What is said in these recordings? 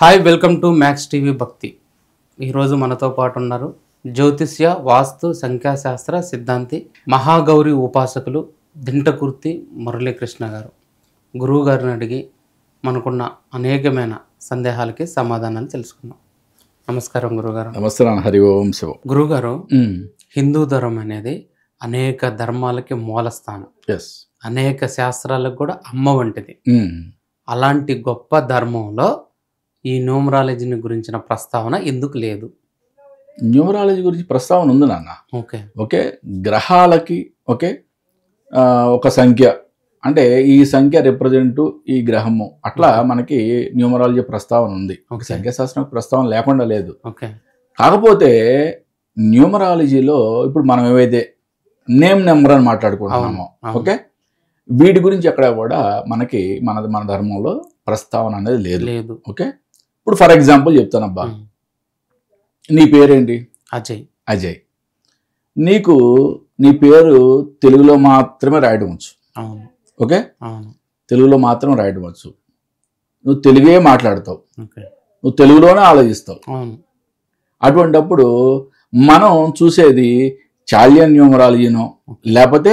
Hi welcome to max TV భక్తి. ఈరోజు మనతో పాటు ఉన్నారు జ్యోతిష్య వాస్తు సంఖ్యాశాస్త్ర సిద్ధాంతి మహాగౌరి ఉపాసకులు దింటకుర్తి మురళీకృష్ణ గారు. గురువు గారిని అడిగి మనకున్న అనేకమైన సందేహాలకి సమాధానాలు తెలుసుకున్నాం. నమస్కారం గురుగారు. నమస్కారం. హరి ఓం శివ. గురుగారు, హిందూ ధర్మం అనేది అనేక ధర్మాలకి మూలస్థానం, అనేక శాస్త్రాలకు కూడా అమ్మ వంటిది. అలాంటి గొప్ప ధర్మంలో ఈ న్యూమరాలజీని గురించిన ప్రస్తావన ఎందుకు లేదు? న్యూమరాలజీ గురించి ప్రస్తావన ఉంది నాన్న. ఓకే, గ్రహాలకి ఒక సంఖ్య, అంటే ఈ సంఖ్య రిప్రజెంట్ ఈ గ్రహము, అట్లా మనకి న్యూమరాలజీ ప్రస్తావన ఉంది. సంఖ్యాశాస్త్రం ప్రస్తావన లేకుండా లేదు. కాకపోతే న్యూమరాలజీలో ఇప్పుడు మనం ఏవైతే నేమ్ నెంబర్ అని మాట్లాడుకుంటున్నామో, ఓకే, వీటి గురించి ఎక్కడ కూడా మనకి మన ధర్మంలో ప్రస్తావన అనేది లేదు. ఓకే, ఇప్పుడు ఫర్ ఎగ్జాంపుల్ చెప్తానబ్బా, నీ పేరేంటి? అజయ్. నీకు నీ పేరు తెలుగులో మాత్రమే రాయడం వచ్చు. ఓకే, తెలుగులో మాత్రం రాయడం వచ్చు. నువ్వు తెలుగే మాట్లాడతావు, నువ్వు తెలుగులోనే ఆలోచిస్తావు. అటువంటప్పుడు మనం చూసేది చాలియన్ న్యూమరాలజీనో, లేకపోతే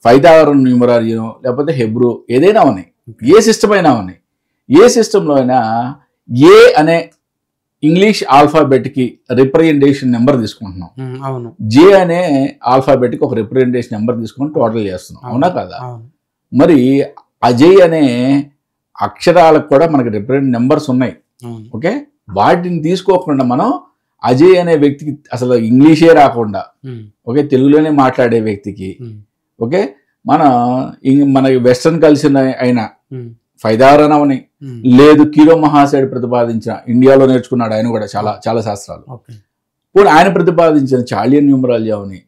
పైథాగరన్ న్యూమరాలజీనో, లేకపోతే హెబ్రూ, ఏదైనా ఉన్నాయి, ఏ సిస్టమ్ అయినా ఉన్నాయి. ఏ సిస్టంలో అయినా ఏ అనే ఇంగ్లీష్ ఆల్ఫాబెట్కి రిప్రజెంటేషన్ నెంబర్ తీసుకుంటున్నాం, జే అనే ఆల్ఫాబెట్కి ఒక రిప్రజెంటేషన్ నెంబర్ తీసుకుని టోటల్ చేస్తున్నాం, అవునా కదా? మరి అజయ్ అనే అక్షరాలకు కూడా మనకి రిప్రజెంట్ నెంబర్స్ ఉన్నాయి. ఓకే, వాటిని తీసుకోకుండా మనం అజయ్ అనే వ్యక్తికి అసలు ఇంగ్లీషే రాకుండా, ఓకే, తెలుగులోనే మాట్లాడే వ్యక్తికి, ఓకే, మన వెస్ట్రన్ కల్చర్ అయినా పైథాగరన్ అవని, లేదు కీరో మహాశయుడు ప్రతిపాదించిన, ఇండియాలో నేర్చుకున్నాడు ఆయన కూడా చాలా చాలా శాస్త్రాలు, కూడా ఆయన ప్రతిపాదించిన చాలియన్ న్యూమరాలజీ అవని,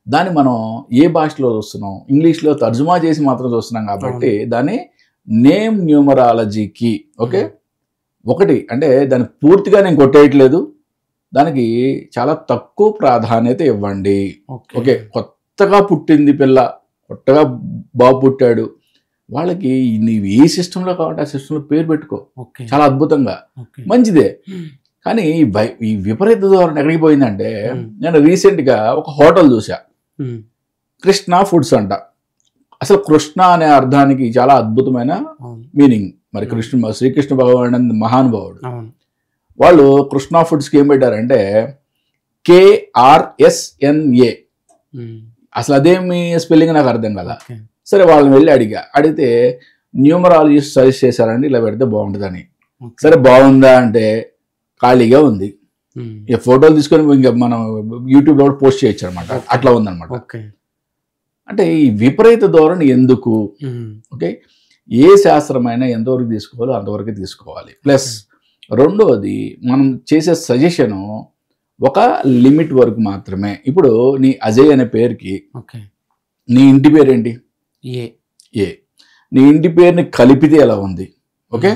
దాన్ని మనం ఏ భాషలో చూస్తున్నాం? ఇంగ్లీష్లో తర్జుమా చేసి మాత్రం చూస్తున్నాం. కాబట్టి దాన్ని నేమ్ న్యూమరాలజీకి, ఓకే, ఒకటి అంటే దాన్ని పూర్తిగా నేను కొట్టేయట్లేదు, దానికి చాలా తక్కువ ప్రాధాన్యత ఇవ్వండి. ఓకే, కొత్తగా పుట్టింది పిల్ల, కొత్తగా బాబు పుట్టాడు, వాళ్ళకి నీవు ఏ సిస్టంలో కావాలంటే ఆ సిస్టంలో పేరు పెట్టుకో, చాలా అద్భుతంగా, మంచిదే. కానీ ఈ విపరీత ధోరణి ఎక్కడికి పోయిందంటే, నేను రీసెంట్గా ఒక హోటల్ చూసా, కృష్ణ ఫుడ్స్ అంట. అసలు కృష్ణ అనే అర్థానికి చాలా అద్భుతమైన మీనింగ్. మరి శ్రీకృష్ణ భగవానుడు మహానుభావుడు, వాళ్ళు కృష్ణ ఫుడ్స్కి ఏం పెట్టారంటే KRSNA. అసలు అదేమి స్పెల్లింగ్ నాకు అర్థం కదా. సరే, వాళ్ళని వెళ్ళి అడిగితే న్యూమరాలజిస్ట్ సజెస్ట్ చేశారండి, ఇలా పెడితే బాగుంటుందని. సరే, బాగుందా అంటే ఖాళీగా ఉంది. ఇక ఫోటోలు తీసుకొని ఇంకా మనం యూట్యూబ్లో కూడా పోస్ట్ చేయొచ్చు అనమాట, అట్లా ఉందన్నమాట. అంటే ఈ విపరీత ధోరణి ఎందుకు? ఓకే, ఏ శాస్త్రమైనా ఎంతవరకు తీసుకోవాలో అంతవరకు తీసుకోవాలి. ప్లస్ రెండోది, మనం చేసే సజెషను ఒక లిమిట్ వరకు మాత్రమే. ఇప్పుడు నీ అజయ్ అనే పేరుకి నీ ఇంటి పేరేంటి? ఏ. నీ ఇంటి పేరుని కలిపితే ఎలా ఉంది? ఓకే,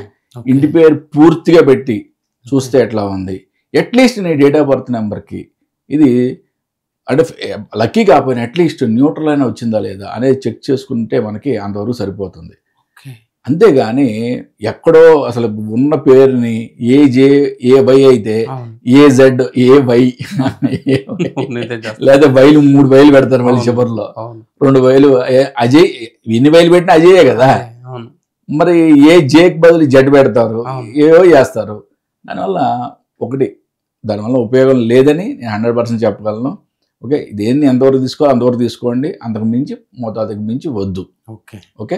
ఇంటి పేరు పూర్తిగా పెట్టి చూస్తే ఎట్లా ఉంది? అట్లీస్ట్ నీ డేట్ ఆఫ్ బర్త్ నెంబర్కి ఇది అంటే లక్కీ కాకపోయినా అట్లీస్ట్ న్యూట్రల్ అయినా వచ్చిందా లేదా అనేది చెక్ చేసుకుంటే మనకి అంతవరకు సరిపోతుంది. అంతేగాని ఎక్కడో అసలు ఉన్న పేరుని AJ అయితే AZ AY లేదా వైలు 3 వైలు పెడతారు, మళ్ళీ చివరిలో 2 వైలు అజయ్. ఎన్ని వైలు పెట్టినా అజయే కదా. మరి జేకి బదులు జడ్ పెడతారు, ఏవో చేస్తారు. దానివల్ల ఉపయోగం లేదని నేను 100% చెప్పగలను. ఓకే, దేన్ని ఎంతవరకు తీసుకోవాలి అంతవరకు తీసుకోండి, అంతకు మించి మోతాదుకు మించి వద్దు. ఓకే,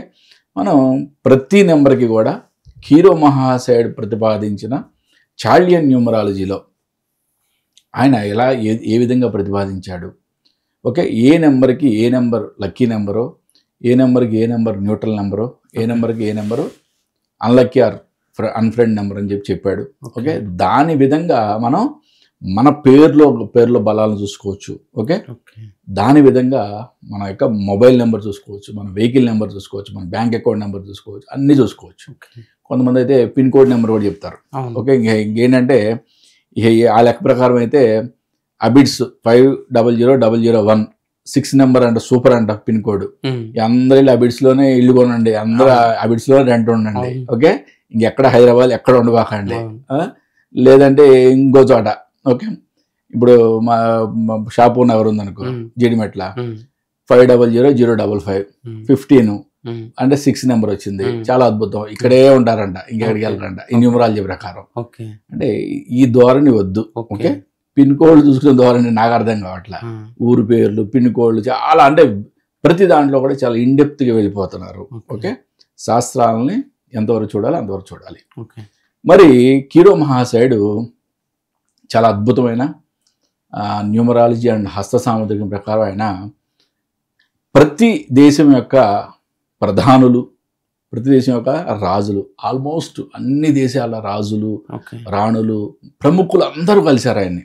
మనం ప్రతి నెంబర్కి కూడా కీరో మహాశయుడు ప్రతిపాదించిన చాలియన్ న్యూమరాలజీలో ఆయన ఏ విధంగా ప్రతిపాదించాడు, ఓకే, ఏ నెంబర్కి ఏ నెంబర్ లక్కీ నెంబరో, ఏ నెంబర్కి ఏ నెంబర్ న్యూట్రల్ నెంబరో, ఏ నెంబర్కి ఏ number unlucky or unfriend number అని చెప్పాడు. ఓకే, దాని విధంగా మనం మన పేర్లో బలాలను చూసుకోవచ్చు. ఓకే, దాని విధంగా మన యొక్క మొబైల్ నెంబర్ చూసుకోవచ్చు, మన వెహికల్ నెంబర్ చూసుకోవచ్చు, మన బ్యాంక్ అకౌంట్ నెంబర్ చూసుకోవచ్చు, అన్నీ చూసుకోవచ్చు. కొంతమంది అయితే పిన్ కోడ్ నెంబర్ కూడా చెప్తారు. ఓకే, ఇంకేంటంటే ఆ లెక్క ప్రకారం అయితే అబిడ్స్ 500001 6 నెంబర్ అంట, సూపర్ అంట పిన్ కోడ్. అందరూ అబిడ్స్ లోనే ఇల్లు కొనండి, అందరూ అబిడ్స్ లో రెంట్ ఉండండి. ఓకే, ఇంకెక్కడ హైదరాబాద్ ఎక్కడ ఉండబాకండి. లేదంటే ఇంకో చోట. ఓకే, ఇప్పుడు మా షాపూర్ నగర్ ఉందనుకో, జీడిమెట్ల 500-055 15 అంటే 6 నెంబర్ వచ్చింది, చాలా అద్భుతం, ఇక్కడే ఉంటారంట, ఇంకెక్కడికి వెళ్ళరంట ఈ న్యూమరాలజీ ప్రకారం. అంటే ఈ ధోరణి వద్దు. ఓకే, పిన్ కోడ్ చూసుకునే ధోరణి నాకు అర్థం కావట్లే. ఊరు పేర్లు, పిన్ కోడ్లు చాలా, అంటే ప్రతి దాంట్లో కూడా చాలా ఇన్డెప్త్గా వెళ్ళిపోతున్నారు. ఓకే, శాస్త్రాలని ఎంతవరకు చూడాలి అంతవరకు చూడాలి. మరి కీరో మహాశయుడు చాలా అద్భుతమైన న్యూమరాలజీ అండ్ హస్త సాముద్రికం ప్రకారం ఆయన ప్రతి దేశం యొక్క ప్రధానులు, ప్రతి దేశం యొక్క రాజులు, ఆల్మోస్ట్ అన్ని దేశాల రాజులు, రాణులు, ప్రముఖులు అందరూ కలిశారు ఆయన్ని.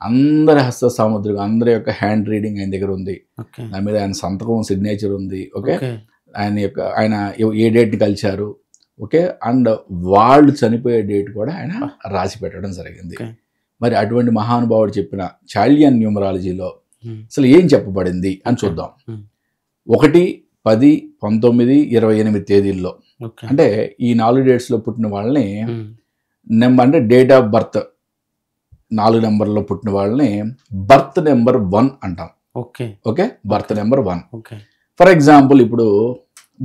అందరి హస్త సాముద్రికం, అందరి యొక్క హ్యాండ్ రీడింగ్ ఆయన దగ్గర ఉంది. దాని మీద ఆయన సంతకం, సిగ్నేచర్ ఉంది. ఓకే, ఆయన ఏ డేట్ని కలిశారు. ఓకే, అండ్ వాళ్ళు చనిపోయే డేట్ కూడా ఆయన రాసి పెట్టడం జరిగింది. మరి అటువంటి మహానుభావుడు చెప్పిన చాల్డియన్ న్యూమరాలజీలో అసలు ఏం చెప్పబడింది అని చూద్దాం. 1, 10, 19, 28 తేదీల్లో, అంటే ఈ 4 డేట్స్లో పుట్టిన వాళ్ళని నెంబర్, అంటే డేట్ ఆఫ్ బర్త్ 4 నెంబర్లో పుట్టిన వాళ్ళని బర్త్ నెంబర్ 1 అంటాం. Okay, birth number 1. For example ఇప్పుడు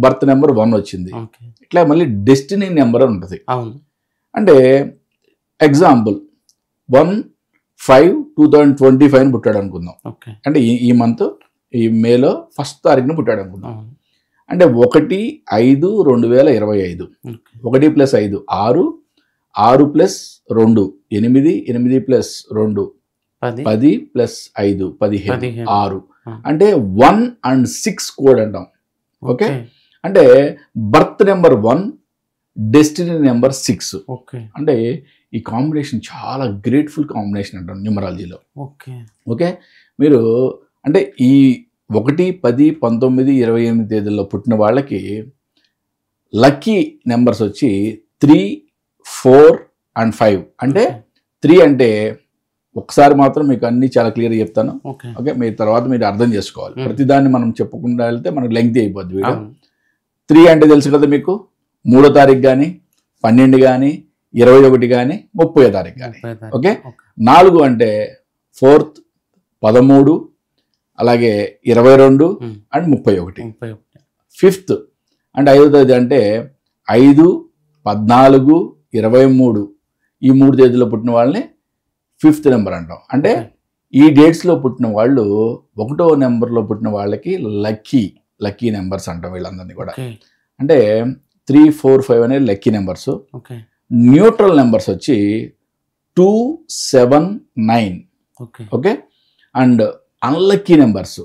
బర్త్ నెంబర్ 1 వచ్చింది, ఇట్లా మళ్ళీ డెస్టినీ నెంబర్ అని ఉంటుంది. అంటే ఎగ్జాంపుల్ 1/5/2025 అని పుట్టాడు అనుకుందాం. అంటే ఈ మంత్, ఈ మేలో 1st తారీఖున పుట్టాడు అనుకుందాం. అంటే 1/5/2025, 1 + 5 6, 6 + 2 8, 8 + 2 10 + 5 15 6, అంటే 1 and 6 కోడ్ అంటాం. ఓకే, అంటే బర్త్ నెంబర్ 1, డెస్టినీ నెంబర్ 6. అంటే ఈ కాంబినేషన్ చాలా గ్రేట్ఫుల్ కాంబినేషన్ అంటాం న్యూమరాలజీలో. ఓకే, మీరు అంటే ఈ 1, 10, 19, 28 తేదీల్లో పుట్టిన వాళ్ళకి లక్కీ నెంబర్స్ వచ్చి 3, 4 and 5. అంటే 3 అంటే ఒకసారి మాత్రం మీకు అన్ని చాలా క్లియర్గా చెప్తాను. ఓకే, మీ తర్వాత మీరు అర్థం చేసుకోవాలి. ప్రతిదాన్ని మనం చెప్పకుండా వెళ్తే మనకు లెంగ్తీ అయిపోద్ది వీడియో. 3 అంటే తెలుసు కదా మీకు, 3వ తారీఖు కానీ, 12 కానీ, 21 కానీ, 30వ తారీఖు కానీ. ఓకే, 4 అంటే 4th, 13, అలాగే 22 అండ్ 31. 5th అంటే 5వ తేదీ అంటే 5, 14, 23 ఈ 3 తేదీలో పుట్టిన వాళ్ళని 5th నెంబర్ అంటాం. అంటే ఈ డేట్స్లో పుట్టిన వాళ్ళు 1వ నెంబర్లో పుట్టిన వాళ్ళకి లక్కీ నెంబర్స్ అంటాం వీళ్ళందరినీ కూడా. అంటే 3, 4, 5 అనేది లక్కీ నెంబర్స్. న్యూట్రల్ నెంబర్స్ వచ్చి 2, 7, 9. Okay, and unlucky numbers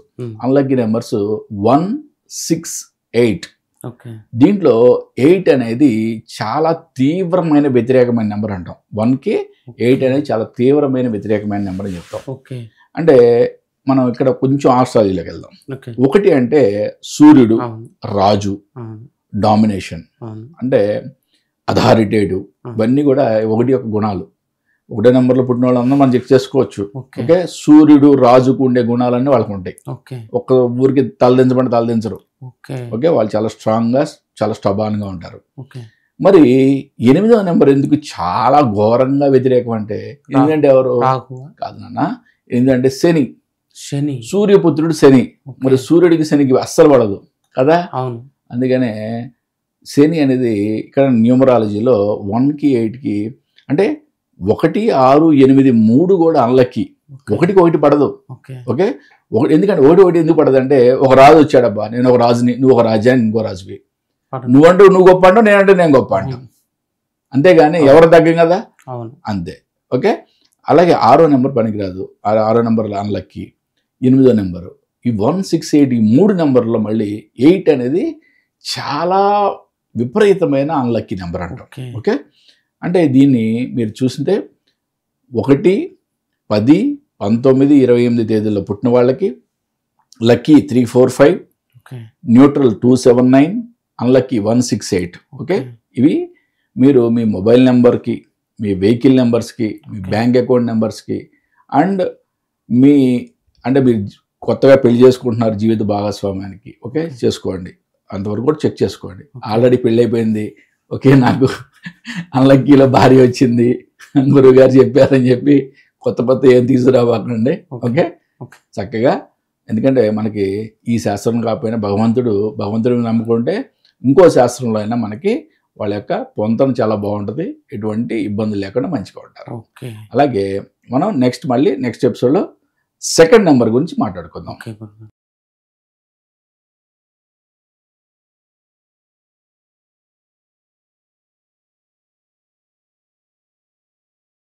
1, 6, 8. దీంట్లో 8 అనేది చాలా తీవ్రమైన వ్యతిరేకమైన నెంబర్ అంటాం. 1కి 8 అనేది చాలా తీవ్రమైన వ్యతిరేకమైన నెంబర్ అని చెప్తాం. అంటే మనం ఇక్కడ కొంచెం ఆస్ట్రాలజీలోకి వెళ్దాం. 1 అంటే సూర్యుడు, రాజు, డామినేషన్, అంటే అథారిటేటివ్, ఇవన్నీ కూడా 1 యొక్క గుణాలు. 1వ నెంబర్లో పుట్టిన వాళ్ళందరూ మనం చెక్ చేసుకోవచ్చు. ఓకే, సూర్యుడు, రాజుకు ఉండే గుణాలన్నీ వాళ్ళకు ఉంటాయి. ఒక్క ఊరికి తలదించబడి తలదించరు. ఓకే, వాళ్ళు చాలా స్ట్రాంగ్గా, చాలా స్టబాన్గా ఉంటారు. మరి 8వ నెంబర్ ఎందుకు చాలా ఘోరంగా వ్యతిరేకం అంటే, ఎందుకంటే ఎవరు కాదు నాన్న, ఎందుకంటే శని, సూర్యపుత్రుడు శని. మరి సూర్యుడికి శనికి అస్సలు పడదు కదా. అందుకనే శని అనేది ఇక్కడ న్యూమరాలజీలో 1కి 8కి, అంటే 1, 6, 8 3 కూడా అన్లక్కీ. 1కి 1 పడదు. ఓకే, ఎందుకంటే 1 ఎందుకు పడదు అంటే, ఒక రాజు వచ్చాడబ్బా, నేను ఒక రాజుని, నువ్వు ఒక రాజ్యాన్ని, ఇంకో రాజువి, నువ్వంటూ నువ్వు గొప్ప అంటావు, నేనంటే నేను గొప్ప అంటాం, అంతేగాని ఎవరు తగ్గం కదా. అంతే. ఓకే, అలాగే 6వ నెంబర్ పనికిరాదు, 6వ నెంబర్లో అన్లక్కీ. 8వ నెంబరు, ఈ 1, 6, 8 ఈ 3 నెంబర్లో మళ్ళీ 8 అనేది చాలా విపరీతమైన అన్లక్కీ నెంబర్ అంటాం. ఓకే, అంటే దీన్ని మీరు చూస్తుంటే 1, 10, 19, 28 తేదీల్లో పుట్టిన వాళ్ళకి లక్కీ 3, 4, 5, న్యూట్రల్ 2, 7, 9, అన్లక్కీ 1, 6, 8. ఓకే, ఇవి మీరు మీ మొబైల్ నెంబర్కి, మీ వెహికల్ నెంబర్స్కి, మీ బ్యాంక్ అకౌంట్ నెంబర్స్కి, అండ్ అంటే మీరు కొత్తగా పెళ్లి చేసుకుంటున్నారు జీవిత భాగస్వామ్యానికి, ఓకే, చేసుకోండి, అంతవరకు కూడా చెక్ చేసుకోండి. ఆల్రెడీ పెళ్ళి అయిపోయింది, ఓకే, నాకు అన్లక్కీలో భార్య వచ్చింది, గురువు గారు చెప్పారని చెప్పి కొత్త ఏం తీసుకురావాకండి. ఓకే, చక్కగా. ఎందుకంటే మనకి ఈ శాస్త్రం కాకపోయినా భగవంతుడిని నమ్ముకుంటే ఇంకో శాస్త్రంలో అయినా మనకి వాళ్ళ యొక్క పొంతన చాలా బాగుంటుంది, ఎటువంటి ఇబ్బందులు లేకుండా మంచిగా ఉంటారు. అలాగే మనం మళ్ళీ నెక్స్ట్ ఎపిసోడ్లో సెకండ్ నెంబర్ గురించి మాట్లాడుకుందాం.